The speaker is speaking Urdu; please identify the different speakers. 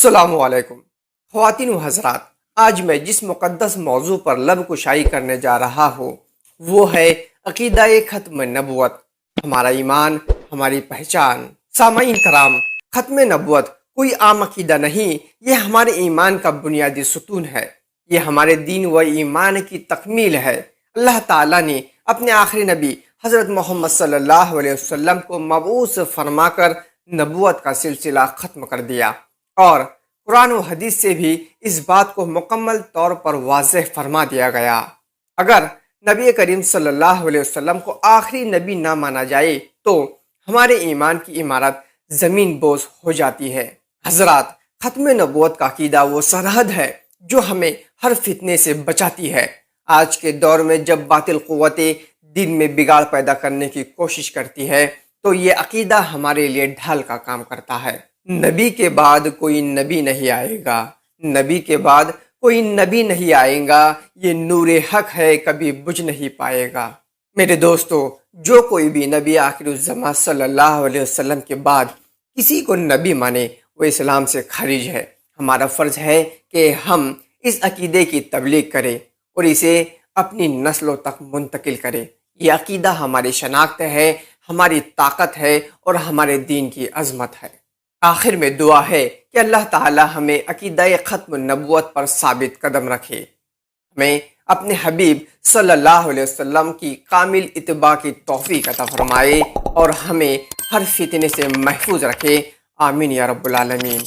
Speaker 1: السلام علیکم خواتین و حضرات، آج میں جس مقدس موضوع پر لب کشائی کرنے جا رہا ہوں وہ ہے عقیدہ ختم نبوت، ہمارا ایمان، ہماری پہچان۔ سامعین کرام، ختم نبوت کوئی عام عقیدہ نہیں، یہ ہمارے ایمان کا بنیادی ستون ہے، یہ ہمارے دین و ایمان کی تکمیل ہے۔ اللہ تعالیٰ نے اپنے آخری نبی حضرت محمد صلی اللہ علیہ وسلم کو مبعوث فرما کر نبوت کا سلسلہ ختم کر دیا، اور قرآن و حدیث سے بھی اس بات کو مکمل طور پر واضح فرما دیا گیا۔ اگر نبی کریم صلی اللہ علیہ وسلم کو آخری نبی نہ مانا جائے تو ہمارے ایمان کی عمارت زمین بوس ہو جاتی ہے۔ حضرات، ختم نبوت کا عقیدہ وہ سرحد ہے جو ہمیں ہر فتنے سے بچاتی ہے۔ آج کے دور میں جب باطل قوتیں دین میں بگاڑ پیدا کرنے کی کوشش کرتی ہے تو یہ عقیدہ ہمارے لیے ڈھال کا کام کرتا ہے۔ نبی کے بعد کوئی نبی نہیں آئے گا، نبی کے بعد کوئی نبی نہیں آئے گا، یہ نور حق ہے، کبھی بجھ نہیں پائے گا۔ میرے دوستو، جو کوئی بھی نبی آخر الزماں صلی اللہ علیہ وسلم کے بعد کسی کو نبی مانے وہ اسلام سے خارج ہے۔ ہمارا فرض ہے کہ ہم اس عقیدے کی تبلیغ کریں اور اسے اپنی نسلوں تک منتقل کریں۔ یہ عقیدہ ہماری شناخت ہے، ہماری طاقت ہے اور ہمارے دین کی عظمت ہے۔ آخر میں دعا ہے کہ اللہ تعالی ہمیں عقیدہ ختم نبوت پر ثابت قدم رکھے، ہمیں اپنے حبیب صلی اللہ علیہ وسلم کی کامل اتباع کی توفیق عطا فرمائے اور ہمیں ہر فتنے سے محفوظ رکھے۔ آمین یا رب العالمین۔